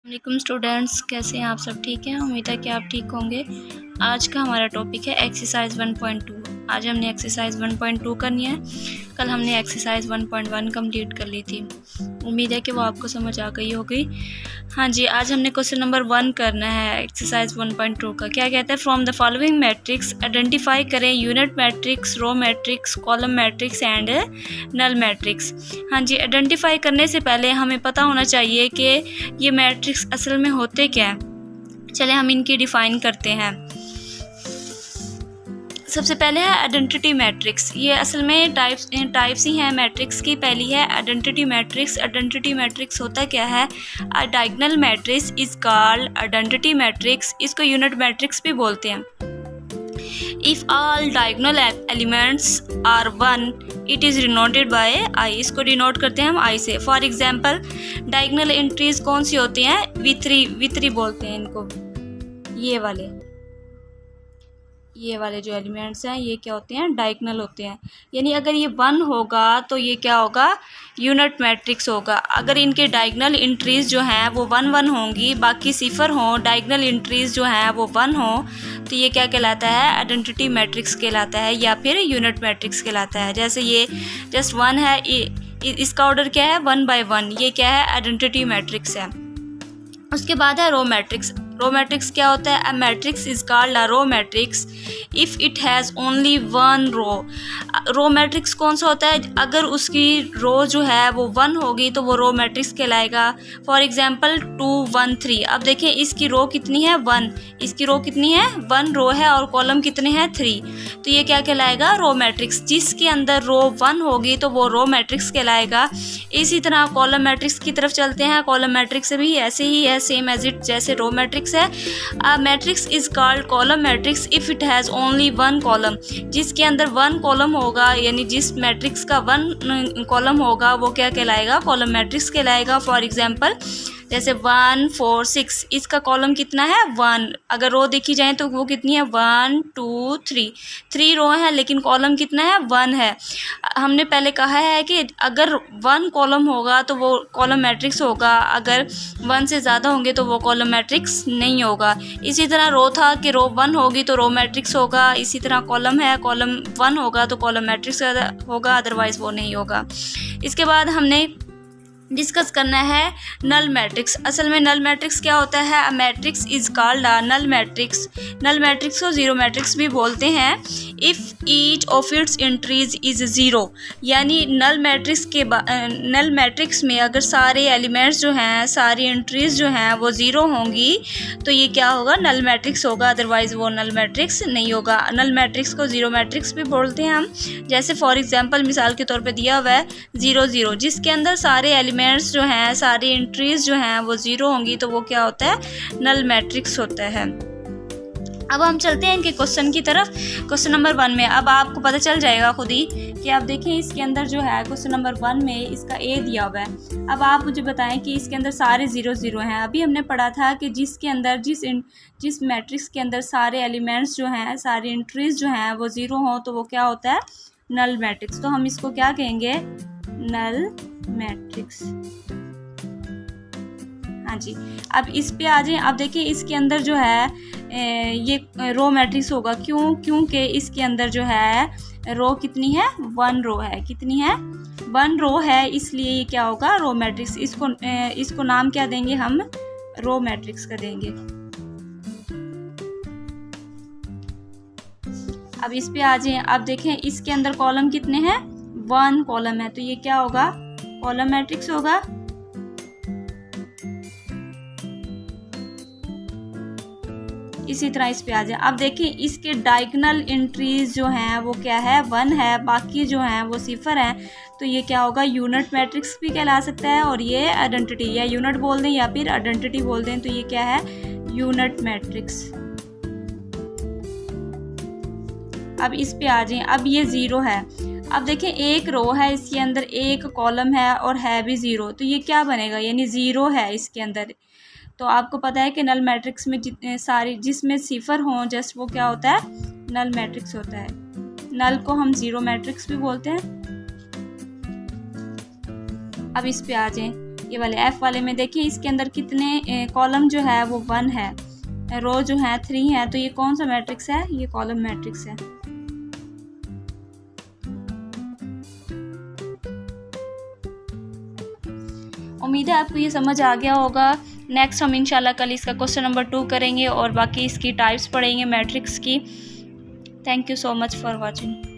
वालेकुम स्टूडेंट्स, कैसे हैं आप सब? ठीक हैं, उम्मीद है कि आप ठीक होंगे। आज का हमारा टॉपिक है एक्सरसाइज 1.2। आज हमने एक्सरसाइज 1.2 करनी है। कल हमने एक्सरसाइज 1.1 कंप्लीट कर ली थी। उम्मीद है कि वो आपको समझ आ गई होगी। हाँ जी, आज हमने क्वेश्चन नंबर 1 करना है एक्सरसाइज 1.2 का। क्या कहता है? From the following matrix identify करें unit matrix, row matrix, column matrix and null matrix. हाँ जी, आइडेंटिफाई करने से पहले हमें पता होना चाहिए कि ये मैट्रिक्स असल में होते क्या हैं। चले हम इनकी डिफ़ाइन करते हैं। सबसे पहले है आइडेंटिटी मैट्रिक्स। ये असल में टाइप्स ही हैं मैट्रिक्स की। पहली है आइडेंटिटी मैट्रिक्स। आइडेंटिटी मैट्रिक्स होता क्या है? A diagonal matrix is called identity matrix. इसको यूनिट मैट्रिक्स भी बोलते हैं। If all diagonal elements are one it is denoted by I. इसको डिनोट करते हैं हम आई से। फॉर एग्जाम्पल डायगोनल एंट्रीज कौन सी होती हैं? V3 बोलते हैं इनको। ये वाले जो एलिमेंट्स हैं ये क्या होते हैं? डायगोनल होते हैं। यानी अगर ये 1 होगा तो ये क्या होगा? यूनिट मैट्रिक्स होगा। अगर इनके डायगोनल एंट्रीज जो हैं वो 1 होंगी, बाकी सिफर हों, डायगोनल एंट्रीज जो हैं वो 1 हों, तो ये क्या कहलाता है? आइडेंटिटी मैट्रिक्स कहलाता है या फिर यूनिट मैट्रिक्स कहलाता है। जैसे ये जस्ट 1 है, इसका ऑर्डर क्या है? 1 by 1। ये क्या है? आइडेंटिटी मैट्रिक्स है। उसके बाद है रो मैट्रिक्स। रो मैट्रिक्स क्या होता है? A matrix is called a row matrix if it has only 1 row. Row matrix कौन सा होता है? अगर उसकी रो जो है वो 1 होगी तो वो रो मैट्रिक्स कहलाएगा। For example 2 1 3। अब देखें इसकी रो कितनी है? 1। इसकी रो कितनी है? 1 रो है और कॉलम कितने हैं? 3। तो ये क्या कहलाएगा? Row matrix. जिसके अंदर रो 1 होगी तो वो रो मैट्रिक्स कहलाएगा। इसी तरह कॉलम मैट्रिक्स की तरफ चलते हैं। कॉलम मैट्रिक्स भी ऐसे ही है, सेम एज इट जैसे रो मैट्रिक्स है। A matrix is called column matrix if it has only 1 column. जिसके अंदर 1 कॉलम होगा, यानी जिस मैट्रिक्स का 1 कॉलम होगा वो क्या कहलाएगा? कॉलम मैट्रिक्स कहलाएगा। फॉर एग्जांपल जैसे 1 4 6, इसका कॉलम कितना है? 1। अगर रो देखी जाए तो वो कितनी है? 1 2 3 रो है, लेकिन कॉलम कितना है? 1 है। हमने पहले कहा है कि अगर 1 कॉलम होगा तो वो कॉलम मैट्रिक्स होगा, अगर 1 से ज़्यादा होंगे तो वो कॉलम मैट्रिक्स नहीं होगा। इसी तरह रो था कि रो 1 होगी तो रो मैट्रिक्स होगा। इसी तरह कॉलम है, कॉलम 1 होगा तो कॉलम मैट्रिक्स होगा, अदरवाइज़ वो नहीं होगा। इसके बाद हमने डिस्कस करना है नल मैट्रिक्स। असल में नल मैट्रिक्स क्या होता है? A matrix is called a null matrix. Null matrix को जीरो मैट्रिक्स भी बोलते हैं। If each of its entries is zero, यानी नल मैट्रिक्स में अगर सारे एलिमेंट्स जो हैं, सारी एंट्रीज जो हैं वो ज़ीरो होंगी तो ये क्या होगा? नल मैट्रिक्स होगा, अदरवाइज़ वो नल मैट्रिक्स नहीं होगा। नल मैट्रिक्स को जीरो मैट्रिक्स भी बोलते हैं हम। जैसे फॉर एग्जांपल मिसाल के तौर पे दिया हुआ है 0 0, जिसके अंदर सारे एलिमेंट्स जो हैं, सारी एंट्रीज जो हैं वो 0 होंगी तो वो क्या होता है? नल मैट्रिक्स होता है। अब हम चलते हैं इनके क्वेश्चन की तरफ। क्वेश्चन नंबर 1 में अब आपको पता चल जाएगा खुद ही कि आप देखें इसके अंदर जो है क्वेश्चन नंबर 1 में इसका ए दिया हुआ है। अब आप मुझे बताएं कि इसके अंदर सारे 0 0 हैं। अभी हमने पढ़ा था कि जिसके अंदर जिस मैट्रिक्स के अंदर सारे एलिमेंट्स जो हैं, सारी एंट्रीज जो हैं वो 0 हों तो वो क्या होता है? Null matrix. तो हम इसको क्या कहेंगे? Null matrix. हाँ जी, अब इस पे आ जाए। अब देखिए इसके अंदर जो है ये रो मैट्रिक्स होगा। क्योंकि इसके अंदर जो है रो कितनी है? 1 रो है। कितनी है? 1 रो है, इसलिए ये क्या होगा? Row matrix. इसको नाम क्या देंगे हम? रो मैट्रिक्स का देंगे। अब इस पे आ जाए। अब देखें इसके अंदर कॉलम कितने हैं? 1 कॉलम है, तो ये क्या होगा? कॉलम मैट्रिक्स होगा। इसी तरह इस पे आ जाए। अब देखिए इसके डायगोनल एंट्रीज जो हैं वो क्या है? 1 है, बाकी जो हैं वो सिफर हैं, तो ये क्या होगा? यूनिट मैट्रिक्स भी कहला सकता है और ये आइडेंटिटी, या यूनिट बोल दें या फिर आइडेंटिटी बोल दें, तो ये क्या है? Unit matrix. अब इस पे आ जाए। अब ये 0 है। अब देखें एक रो है, इसके अंदर एक कॉलम है और है भी 0, तो ये क्या बनेगा? यानी 0 है इसके अंदर। तो आपको पता है कि नल मैट्रिक्स में जिसमें सिफर हों जस्ट वो क्या होता है? नल मैट्रिक्स होता है। नल को हम जीरो मैट्रिक्स भी बोलते हैं। अब इस पे आ जाएं। ये वाले F वाले में देखिए इसके अंदर कितने कॉलम जो है वो 1 है, रो जो है 3 है, तो ये कौन सा मैट्रिक्स है, ये कॉलम मैट्रिक्स है। उम्मीद है आपको ये समझ आ गया होगा। नेक्स्ट हम इंशाल्लाह कल इसका क्वेश्चन नंबर 2 करेंगे और बाकी इसकी टाइप्स पढ़ेंगे मैट्रिक्स की। Thank you so much for watching.